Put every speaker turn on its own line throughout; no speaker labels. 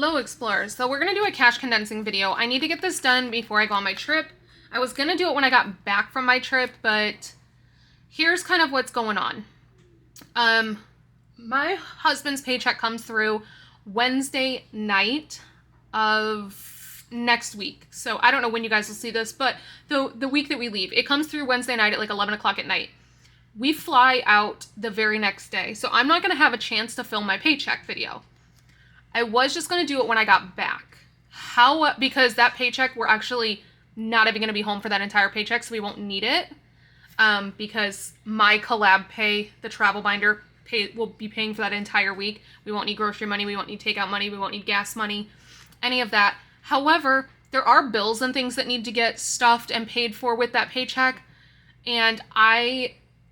Hello Explorers, so we're going to do a cash condensing video. I need to get this done before I go on my trip. I was going to do it when I got back from my trip, but here's kind of what's going on. My husband's paycheck comes through Wednesday night of next week. So I don't know when you guys will see this, but the week that we leave, it comes through Wednesday night at like 11 o'clock at night. We fly out the very next day, so I'm not going to have a chance to film my paycheck video. I was just going to do it when I got back. Because that paycheck, we're actually not even going to be home for that entire paycheck, so we won't need it. Because my collab pay, the travel binder, will be paying for that entire week. We won't need grocery money, we won't need takeout money, we won't need gas money, any of that. However, there are bills and things that need to get stuffed and paid for with that paycheck. And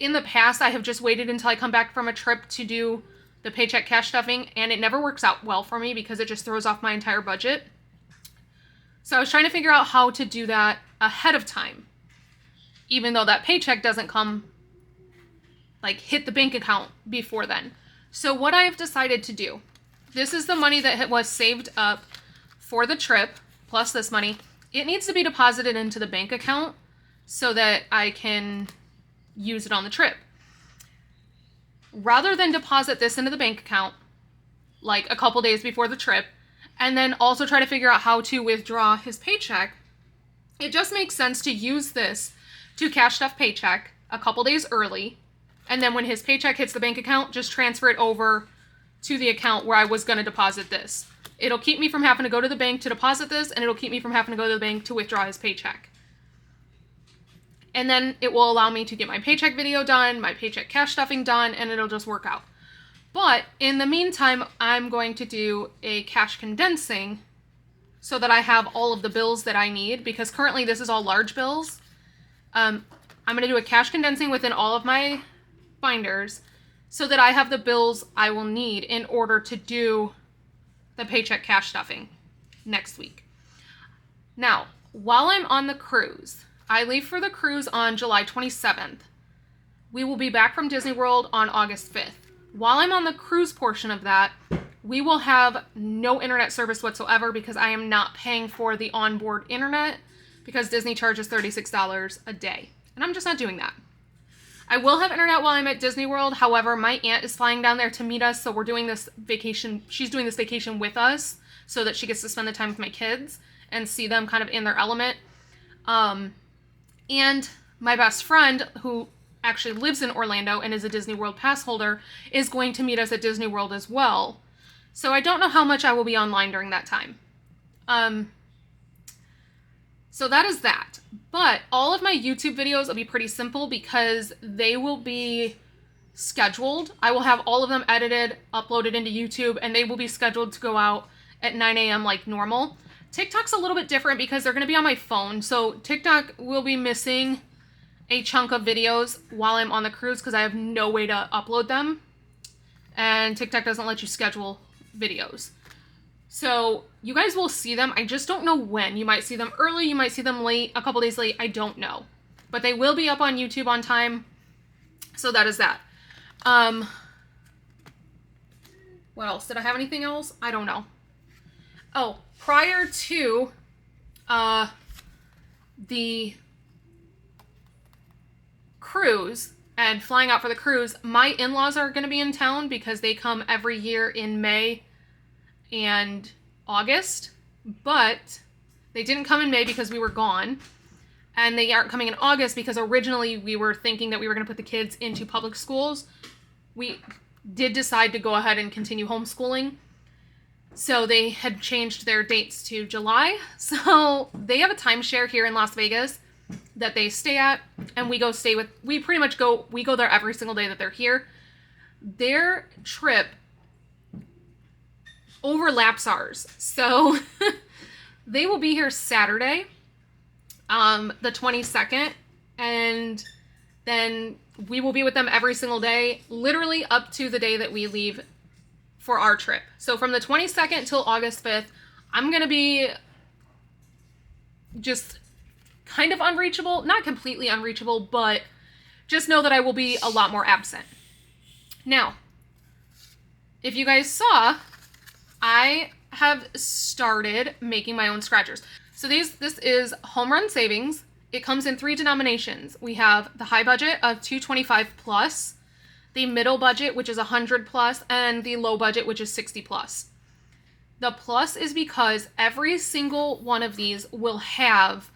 in the past, I have just waited until I come back from a trip to do the paycheck cash stuffing, and it never works out well for me because it just throws off my entire budget. So I was trying to figure out how to do that ahead of time, even though that paycheck doesn't come, like, hit the bank account before then. So what I have decided to do, this is the money that was saved up for the trip, plus this money. It needs to be deposited into the bank account so that I can use it on the trip. Rather than deposit this into the bank account, like a couple days before the trip, and then also try to figure out how to withdraw his paycheck, it just makes sense to use this to cash stuff paycheck a couple days early, and then when his paycheck hits the bank account, just transfer it over to the account where I was going to deposit this. It'll keep me from having to go to the bank to deposit this, and it'll keep me from having to go to the bank to withdraw his paycheck. And then it will allow me to get my paycheck video done, my paycheck cash stuffing done, and it'll just work out. But in the meantime, I'm going to do a cash condensing so that I have all of the bills that I need, because currently this is all large bills. I'm going to do a cash condensing within all of my binders so that I have the bills I will need in order to do the paycheck cash stuffing next week. Now, while I'm on the cruise, I leave for the cruise on July 27th. We will be back from Disney World on August 5th. While I'm on the cruise portion of that, we will have no internet service whatsoever because I am not paying for the onboard internet because Disney charges $36 a day. And I'm just not doing that. I will have internet while I'm at Disney World. However, my aunt is flying down there to meet us, so we're doing this vacation. She's doing this vacation with us so that she gets to spend the time with my kids and see them kind of in their element. And my best friend, who actually lives in Orlando and is a Disney World pass holder, is going to meet us at Disney World as well. So I don't know how much I will be online during that time. So that is that. But all of my YouTube videos will be pretty simple because they will be scheduled. I will have all of them edited, uploaded into YouTube, and they will be scheduled to go out at 9 a.m. like normal. TikTok's a little bit different because they're going to be on my phone, so TikTok will be missing a chunk of videos while I'm on the cruise because I have no way to upload them, and TikTok doesn't let you schedule videos. So you guys will see them, I just don't know when. You might see them early, you might see them late, a couple days late, I don't know. But they will be up on YouTube on time, so that is that. What else? Did I have anything else? I don't know. Oh, prior to the cruise and flying out for the cruise, my in-laws are going to be in town because they come every year in May and August, but they didn't come in May because we were gone, and they aren't coming in August because originally we were thinking that we were going to put the kids into public schools. We did decide to go ahead and continue homeschooling. So they had changed their dates to July. So they have a timeshare here in Las Vegas that they stay at, and we go there every single day that they're here. Their trip overlaps ours. So they will be here Saturday, the 22nd, and then we will be with them every single day, literally up to the day that we leave for our trip. So from the 22nd till August 5th, I'm going to be just kind of unreachable. Not completely unreachable, but just know that I will be a lot more absent. Now, if you guys saw, I have started making my own scratchers. So this is Home Run Savings. It comes in 3 denominations. We have the high budget of $225 plus, the middle budget, which is $100 plus, and the low budget, which is $60 plus. The plus is because every single one of these will have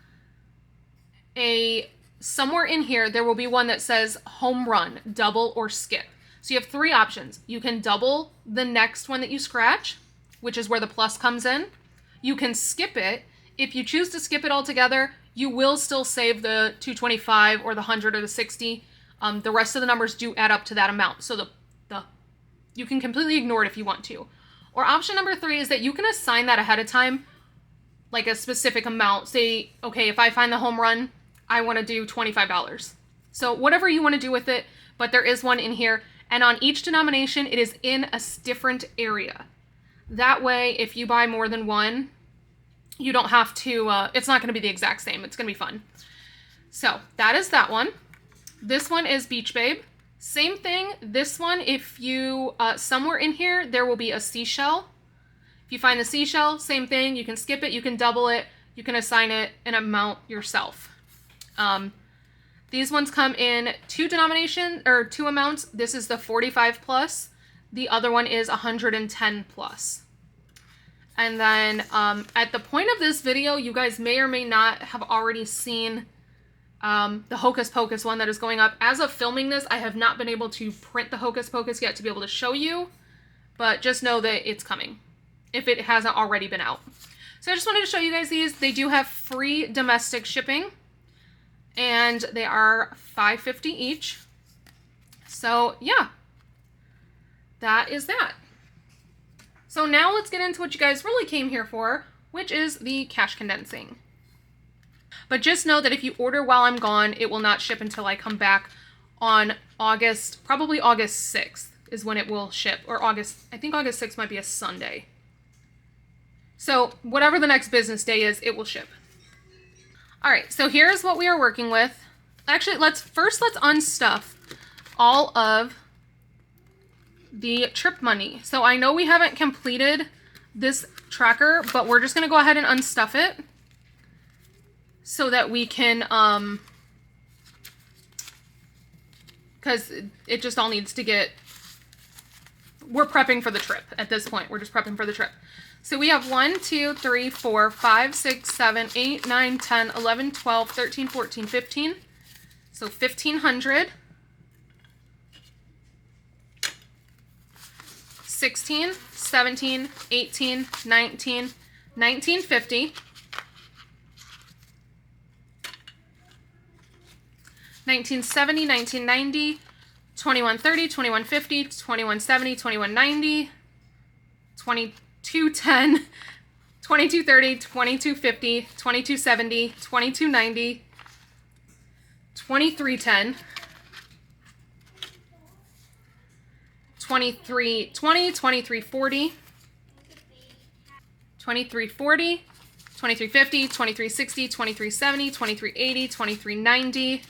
somewhere in here, there will be one that says home run, double, or skip. So you have 3 options. You can double the next one that you scratch, which is where the plus comes in. You can skip it. If you choose to skip it altogether, you will still save the 225 or the 100 or the 60. The rest of the numbers do add up to that amount. So you can completely ignore it if you want to. Or option number 3 is that you can assign that ahead of time, like a specific amount. Say, okay, if I find the home run, I want to do $25. So whatever you want to do with it, but there is one in here. And on each denomination, it is in a different area. That way, if you buy more than one, you don't have to, it's not going to be the exact same. It's going to be fun. So that is that one. This one is Beach Babe. Same thing. This one, if you, somewhere in here, there will be a seashell. If you find the seashell, same thing. You can skip it. You can double it. You can assign it an amount yourself. These ones come in 2 amounts. This is the 45 plus. The other one is 110 plus. And then at the point of this video, you guys may or may not have already seen the Hocus Pocus one that is going up. As of filming this, I have not been able to print the Hocus Pocus yet to be able to show you, but just know that it's coming if it hasn't already been out. So I just wanted to show you guys these. They do have free domestic shipping, and they are $5.50 each. So yeah, that is that. So now let's get into what you guys really came here for, which is the cash condensing. But just know that if you order while I'm gone, it will not ship until I come back on probably August 6th is when it will ship. Or I think August 6th might be a Sunday. So whatever the next business day is, it will ship. All right, so here's what we are working with. Actually, let's unstuff all of the trip money. So I know we haven't completed this tracker, but we're just gonna go ahead and unstuff it so that we can, because it just all needs to get, we're prepping for the trip at this point. We're just prepping for the trip. So we have 1, 2, 3, 4, 5, 6, 7, 8, 9, 10, 11, 12, 13, 14, 15. So 1,500. 16, 17, 18, 19, 1950. 1970, 1990, 2130, 2150, 2170, 2190, 2210, 2230, 2250, 2270, 2290, 2310, 2320, 2340, 2340, 2350, 2360, 2370, 2380, 2390,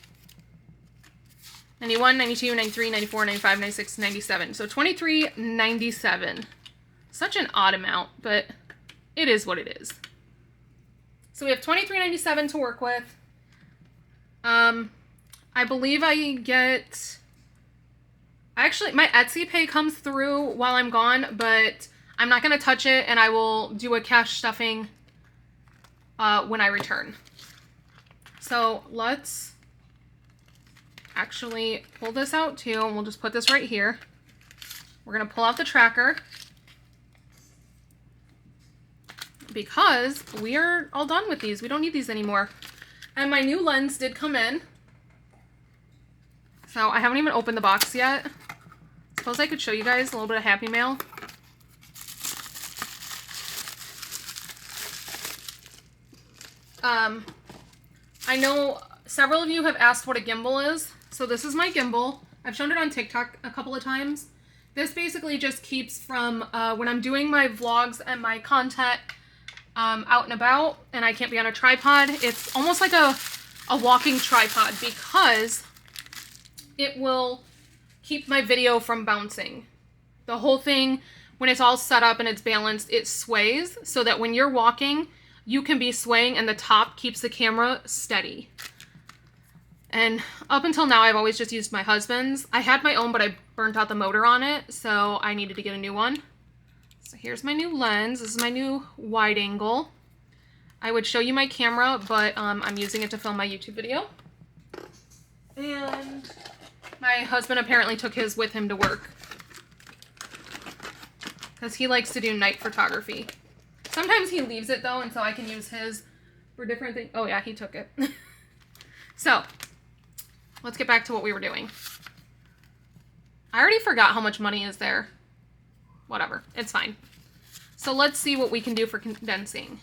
91, 92, 93, 94, 95, 96, 97. So 2397. Such an odd amount, but it is what it is. So we have 2397 to work with. I believe I get... Actually, my Etsy pay comes through while I'm gone, but I'm not going to touch it, and I will do a cash stuffing when I return. So let's actually pull this out too, and we'll just put this right here. We're going to pull out the tracker because we are all done with these. We don't need these anymore. And my new lens did come in. So I haven't even opened the box yet. Suppose I could show you guys a little bit of Happy Mail. I know several of you have asked what a gimbal is. So this is my gimbal. I've shown it on TikTok a couple of times. This basically just keeps from when I'm doing my vlogs and my content out and about and I can't be on a tripod. It's almost like a walking tripod because it will keep my video from bouncing. The whole thing when it's all set up and it's balanced, it sways so that when you're walking, you can be swaying and the top keeps the camera steady. And up until now, I've always just used my husband's. I had my own, but I burnt out the motor on it, so I needed to get a new one. So here's my new lens. This is my new wide angle. I would show you my camera, but I'm using it to film my YouTube video. And my husband apparently took his with him to work, because he likes to do night photography. Sometimes he leaves it though, and so I can use his for different things. Oh yeah, he took it. So, let's get back to what we were doing. I already forgot how much money is there. Whatever, it's fine. So let's see what we can do for condensing.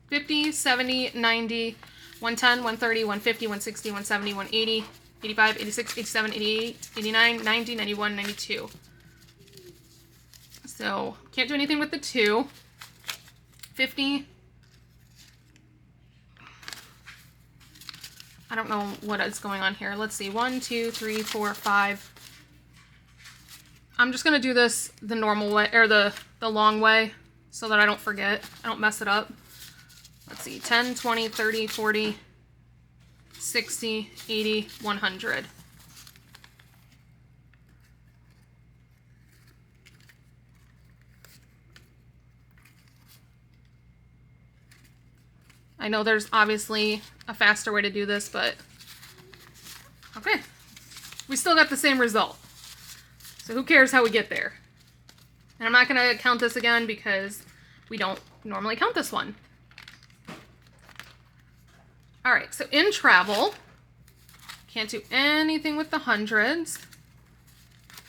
50, 70, 90, 110, 130, 150, 160, 170, 180, 85, 86, 87, 88, 89, 90, 91, 92. So, can't do anything with the 2. 50. I don't know what is going on here. Let's see. 1, 2, 3, 4, 5. I'm just going to do this the normal way, or the long way, so that I don't forget. I don't mess it up. Let's see. 10, 20, 30, 40, 60, 80, 100. I know there's obviously a faster way to do this, but okay. We still got the same result. So who cares how we get there? And I'm not going to count this again because we don't normally count this one. All right, so in travel, can't do anything with the hundreds.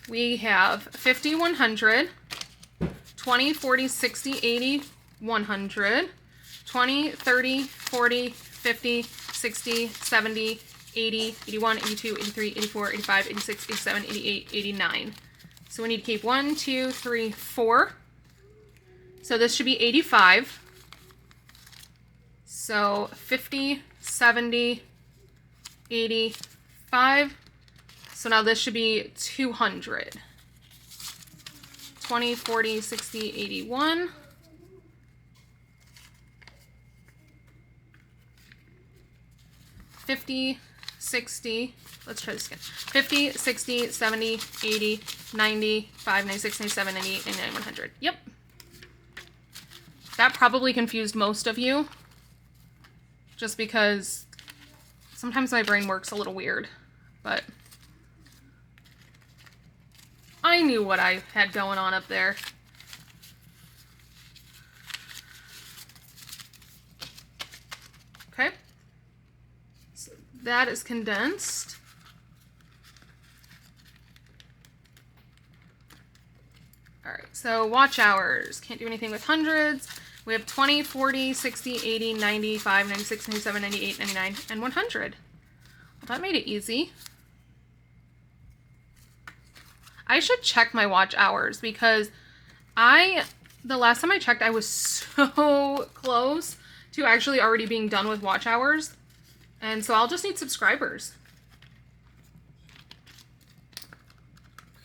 We have 50, 100, 20, 40, 60, 80, 100, 20, 30, 40, 50, 60, 70, 80, 81, 82, 83, 84, 85, 86, 87, 88, 89. So we need to keep 1, 2, 3, 4. So this should be 85. So 50, 70, 85. So now this should be 200. 20, 40, 60, 81. 50, 60, let's try this again. 50, 60, 70, 80, 95, 96, 97, 98, 99, 100. Yep. That probably confused most of you, just because sometimes my brain works a little weird, but I knew what I had going on up there. Okay. So that is condensed. All right, so watch hours. Can't do anything with hundreds. We have 20, 40, 60, 80, 95, 96, 97, 98, 99, and 100. Well, that made it easy. I should check my watch hours because the last time I checked, I was so close to actually already being done with watch hours. And so I'll just need subscribers.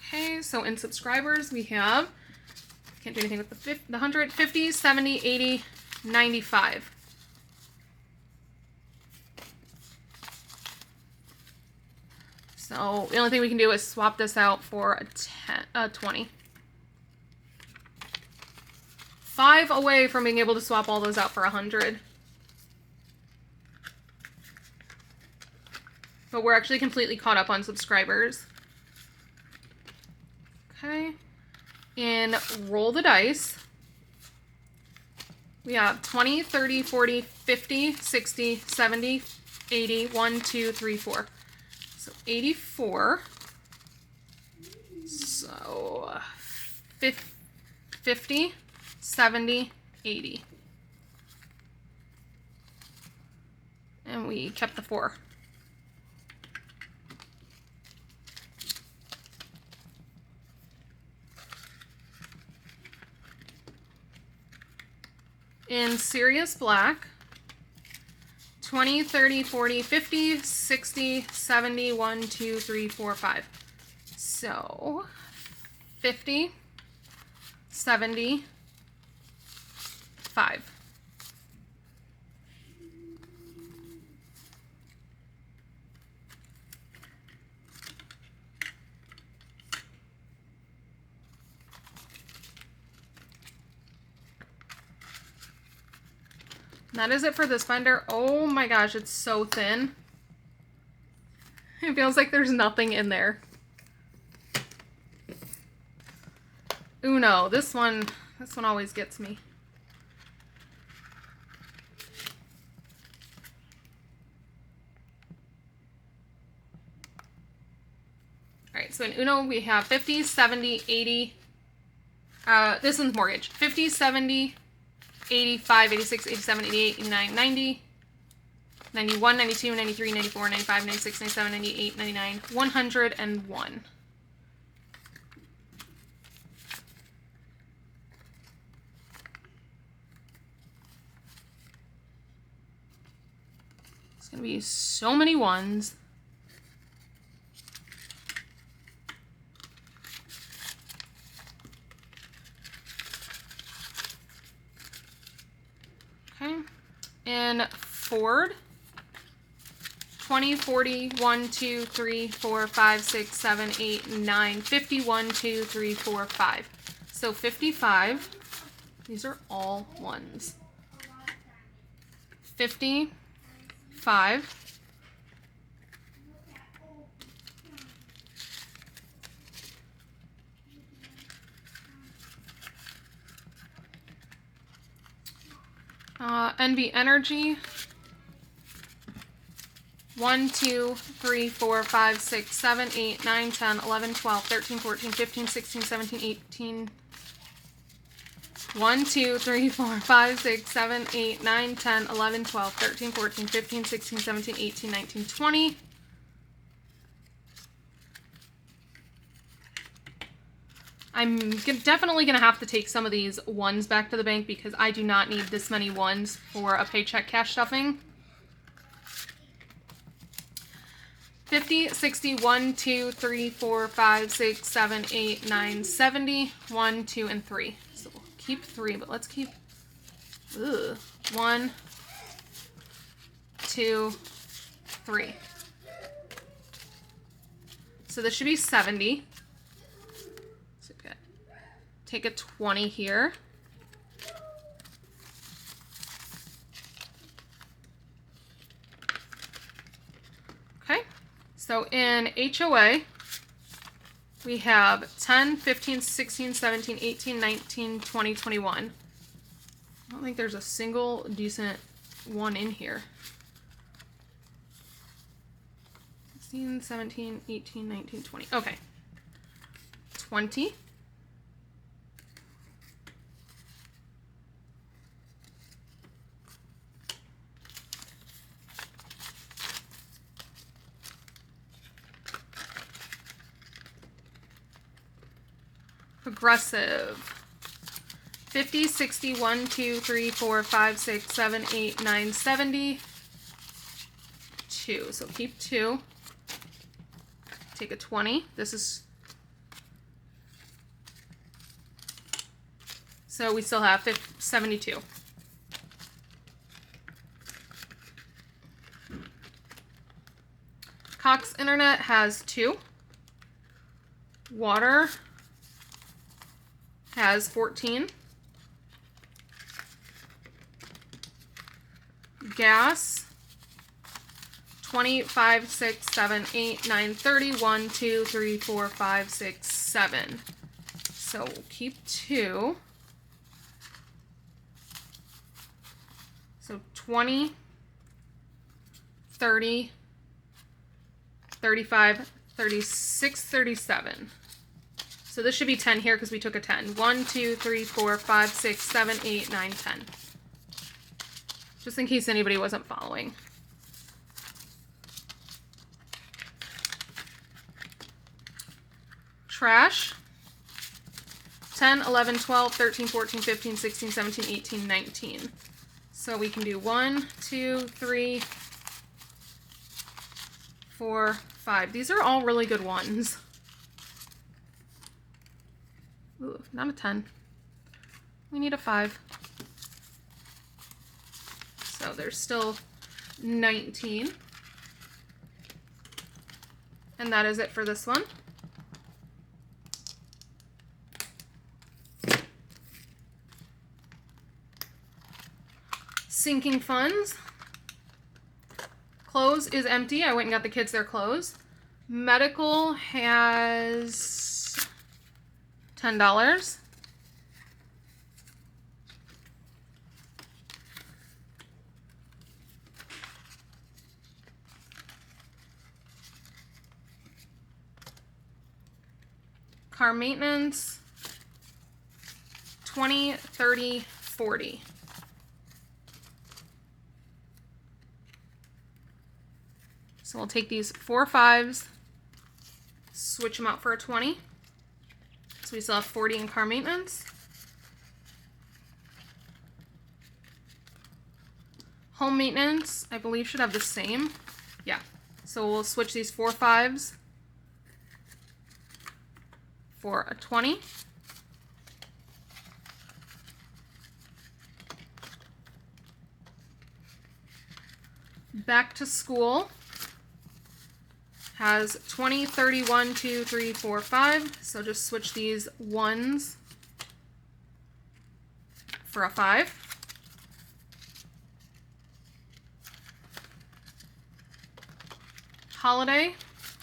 Okay, so in subscribers we have, can't do anything with the 100, 50, 70, 80, 95. So the only thing we can do is swap this out for a 20. 5 away from being able to swap all those out for 100. But we're actually completely caught up on subscribers. Okay. And roll the dice. We have 20, 30, 40, 50, 60, 70, 80, 1, 2, 3, 4. So 84. So 50, 70, 80. And we kept the 4. In Serious Black, 20, 30, 40, 50, 60, 70, 1, 2, 3, 4, 5. So 50, 75. That is it for this binder. Oh my gosh, it's so thin. It feels like there's nothing in there. Uno, this one always gets me. All right, so in Uno we have 50, 70, 80. This one's mortgage. 50, 70, 85, 86, 87, 88, 89, 90, 91, 92, 93, 94, 95, 96, 97, 98, 99, 101. It's going to be so many ones. Okay. In Ford, 20, 40, 1, 2, 3, 4, 5, 6, 7, 8, 9, 50, 1, 2, 3, 4, 5. So 55. These are all ones. 55. NV Energy. 1, 2, 3, 4, 5, 6, 7, 8, 9, 10, 11, 12, 13, 14, 15, 16, 17, 18. 1, 2, 3, 4, 5, 6, 7, 8, 9, 10, 11, 12, 13, 14, 15, 16, 17, 18, 19, 20. I'm definitely going to have to take some of these ones back to the bank because I do not need this many ones for a paycheck cash stuffing. 50, 60, 1, 2, 3, 4, 5, 6, 7, 8, 9, 70, 1, 2, and 3. So we'll keep 3, but let's keep 1, 2, 3. So this should be 70. So good. Take a 20 here. Okay. So in HOA, we have 10, 15, 16, 17, 18, 19, 20, 21. I don't think there's a single decent one in here. 16, 17, 18, 19, 20. Okay. 20. Progressive. 50, 60, 1, 2, 3, 4, 5, 6, 7, 8, 9, 70. 2. So keep 2. Take a 20. This is... So we still have 72. Cox Internet has 2. Water has 14. Gas, 20, 5, 6, 7, 8, 9, 30, 1, 2, 3, 4, 5, 6, 7. So we'll keep 2. So 20, 30, 35, 36, 37. So this should be 10 here because we took a 10. 1, 2, 3, 4, 5, 6, 7, 8, 9, 10. Just in case anybody wasn't following. Trash. 10, 11, 12, 13, 14, 15, 16, 17, 18, 19. So we can do 1, 2, 3, 4, 5. These are all really good ones. Ooh, not a 10. We need a 5. So there's still 19. And that is it for this one. Sinking funds. Clothes is empty. I went and got the kids their clothes. Medical has $10. Car maintenance, 20, 30, 40. So we'll take these 4 5s, switch them out for a 20. So we still have 40 in car maintenance. Home maintenance, I believe, should have the same. Yeah. So we'll switch these 4 5s for a 20. Back to school has 20, 30, 1, 2, 3, 4, 5. So just switch these 1s for a 5. Holiday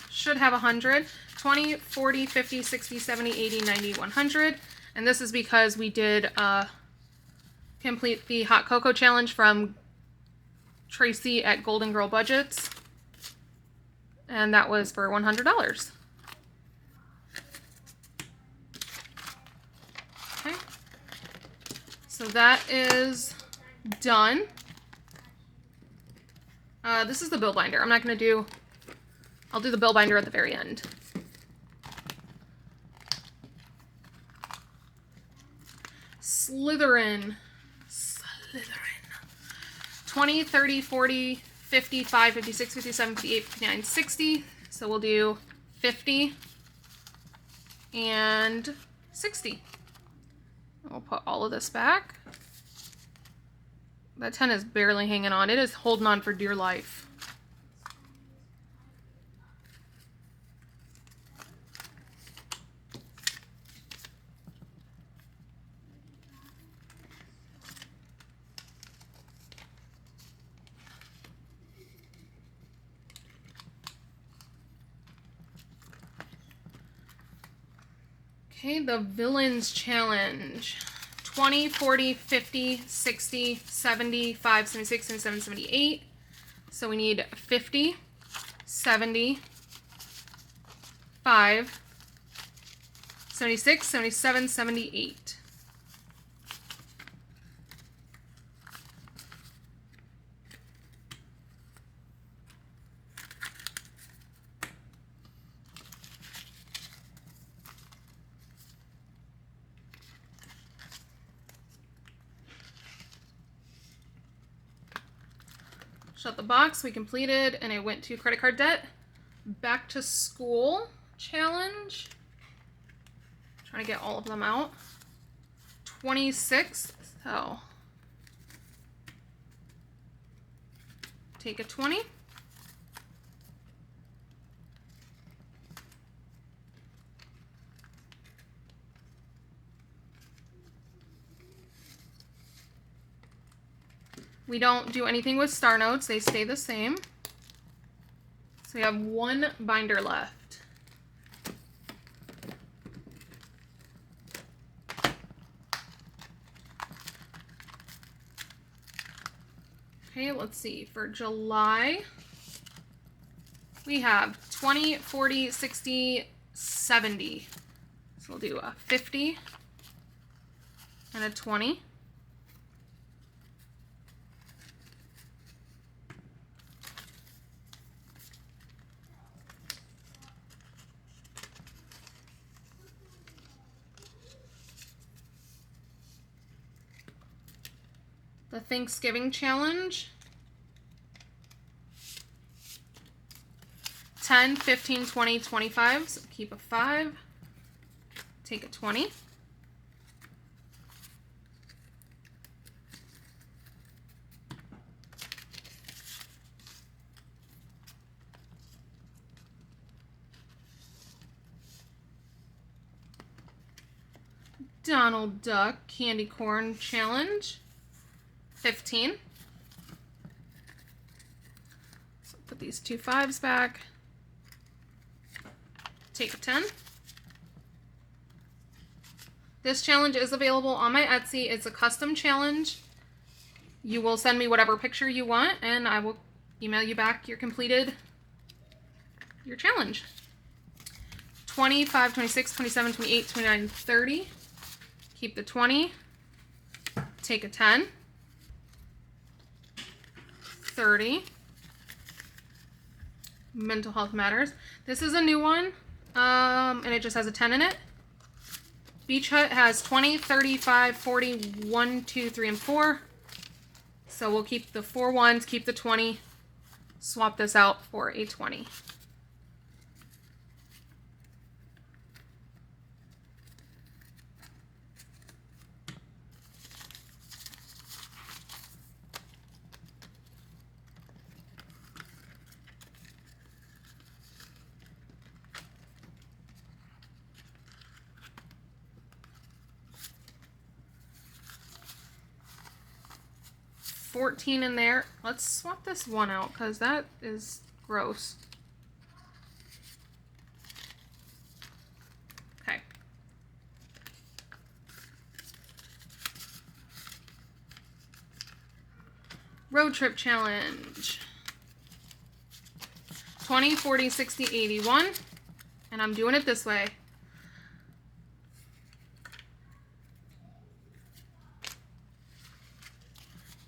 should have 100. 20, 40, 50, 60, 70, 80, 90, 100. And this is because we did complete the hot cocoa challenge from Tracy at Golden Girl Budgets. And that was for $100. Okay. So that is done. This is the bill binder. I'm not going to do... I'll do the bill binder at the very end. Slytherin. 20, 30, 40, 55, 56, 57, 58, 59, 60. So we'll do 50 and 60. We'll put all of this back. That 10 is barely hanging on. It is holding on for dear life. Okay, the Villains Challenge. 20, 40, 50, 60, 75, 76, 77, 78. So we need 50, 70, 5, 76, 77, 78. Shut the box, we completed, and I went to credit card debt. Back to school challenge. Trying to get all of them out. 26, so take a 20. We don't do anything with star notes, they stay the same. So we have 1 binder left. Okay, let's see, for July, we have 20, 40, 60, 70. So we'll do a 50 and a 20. The Thanksgiving challenge. 10, 15, 20, 25. So keep a 5. Take a 20. Donald Duck Candy Corn Challenge, 15. So put these 2 5s back. Take a 10. This challenge is available on my Etsy. It's a custom challenge. You will send me whatever picture you want, and I will email you back your challenge. 25, 26, 27, 28, 29, 30. Keep the 20. Take a 10. 30. Mental Health Matters. This is a new one, and it just has a 10 in it. Beach Hut has 20, 35, 40, 1, 2, 3, and 4. So we'll keep the 4 ones, keep the 20, swap this out for a 20. $14 in there. Let's swap this one out because that is gross. Okay. Road trip challenge. 20, 40, 60, 81. And I'm doing it this way.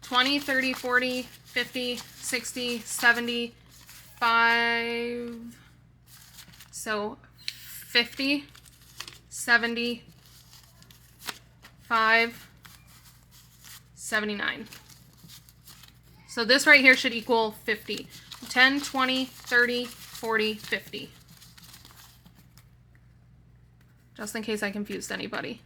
$20, $30, $40, $50, $60, $70, $5. So $50, $70, $5, $79. So this right here should equal 50. 10, 20, 30, 40, 50. Just in case I confused anybody.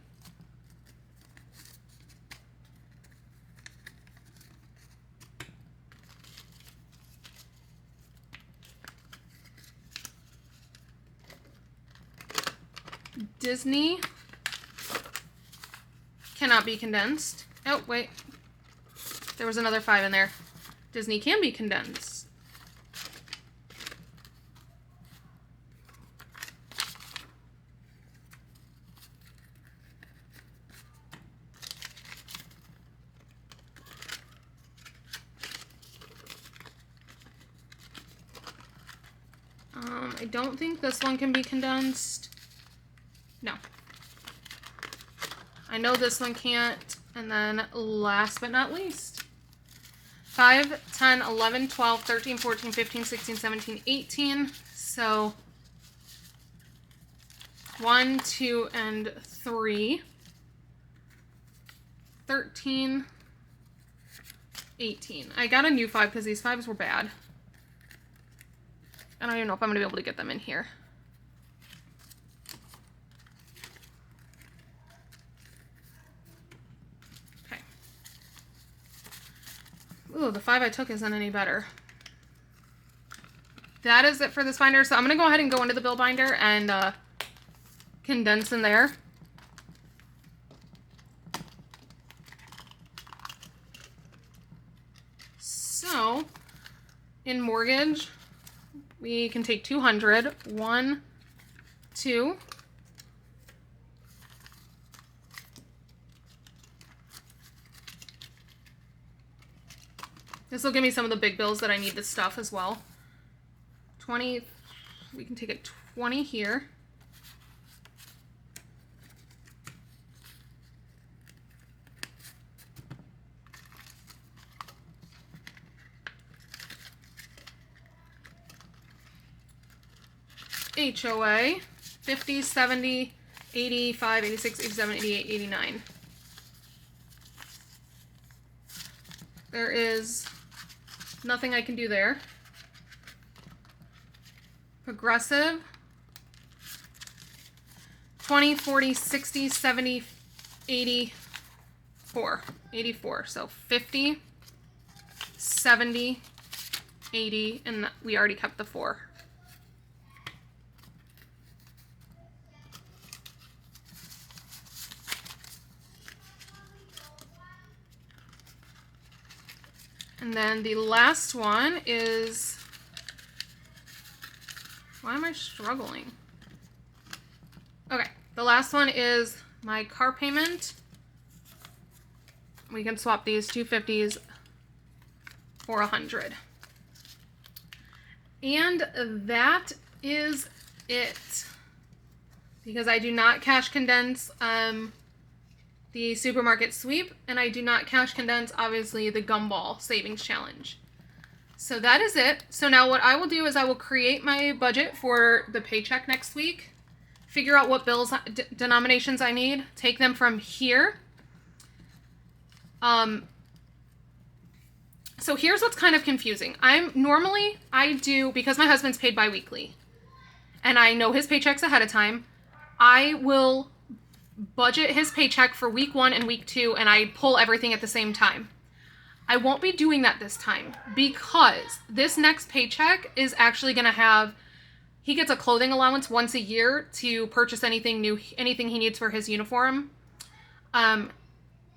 Disney cannot be condensed. Oh, wait. There was another 5 in there. Disney can be condensed. I don't think this one can be condensed. No. I know this one can't. And then last but not least, 5, 10, 11, 12, 13, 14, 15, 16, 17, 18. So 1, 2, and 3. 13, 18. I got a new 5 because these 5s were bad. I don't even know if I'm going to be able to get them in here. Okay. Ooh, the 5 I took isn't any better. That is it for this binder. So I'm going to go ahead and go into the bill binder and condense in there. So in mortgage, we can take 200. 1, 2. This will give me some of the big bills that I need this stuff as well. 20. We can take a 20 here. HOA, 50, 70, 85, 86, 87, 88, 89. There is nothing I can do there. Progressive, 20, 40, 60, 70, 84. 84. So 50, 70, 80, and we already kept the 4. And then the last one is, why am I struggling? Okay, the last one is my car payment. We can swap these 250s for 100. And that is it. Because I do not cash condense the supermarket sweep, and I do not cash condense, obviously, the gumball savings challenge. So that is it. So now what I will do is I will create my budget for the paycheck next week, figure out what bills, denominations I need, take them from here. So here's what's kind of confusing. I do, because my husband's paid bi-weekly, and I know his paychecks ahead of time, I will budget his paycheck for week 1 and week 2, and I pull everything at the same time. I won't be doing that this time because this next paycheck is actually going to have, he gets a clothing allowance once a year to purchase anything new, anything he needs for his uniform. And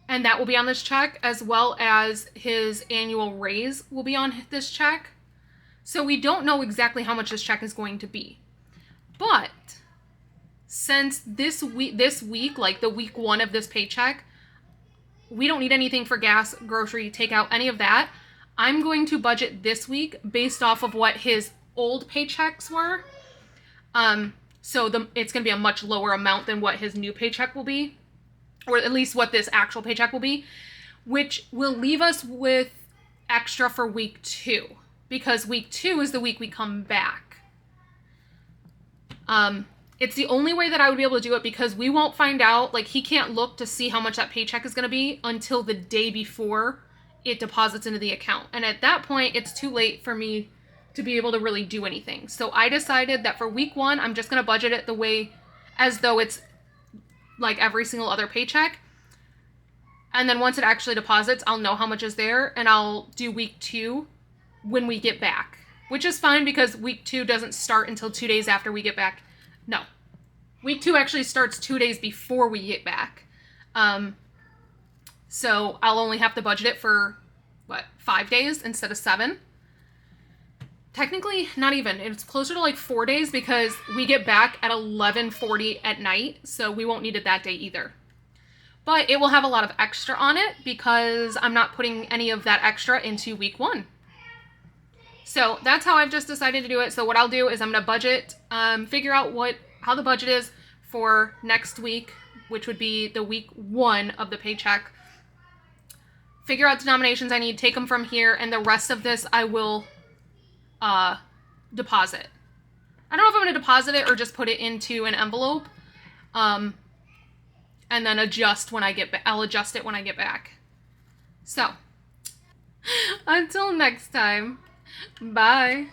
that will be on this check, as well as his annual raise will be on this check. So we don't know exactly how much this check is going to be. But since this week, like the week 1 of this paycheck, we don't need anything for gas, grocery, takeout, any of that. I'm going to budget this week based off of what his old paychecks were. So it's going to be a much lower amount than what his new paycheck will be, or at least what this actual paycheck will be, which will leave us with extra for week 2, because week 2 is the week we come back. It's the only way that I would be able to do it, because we won't find out, like, he can't look to see how much that paycheck is going to be until the day before it deposits into the account. And at that point, it's too late for me to be able to really do anything. So I decided that for week 1, I'm just going to budget it the way, as though it's like every single other paycheck. And then once it actually deposits, I'll know how much is there, and I'll do week 2 when we get back, which is fine because week 2 doesn't start until 2 days after we get back. No, week 2 actually starts 2 days before we get back. So I'll only have to budget it for, 5 days instead of 7? Technically, not even. It's closer to like 4 days, because we get back at 11:40 at night, so we won't need it that day either. But it will have a lot of extra on it because I'm not putting any of that extra into week 1. So that's how I've just decided to do it. So what I'll do is I'm going to budget, figure out how the budget is for next week, which would be the week 1 of the paycheck. Figure out denominations I need, take them from here, and the rest of this I will deposit. I don't know if I'm going to deposit it or just put it into an envelope, and then adjust when I get back. I'll adjust it when I get back. So, until next time. Bye.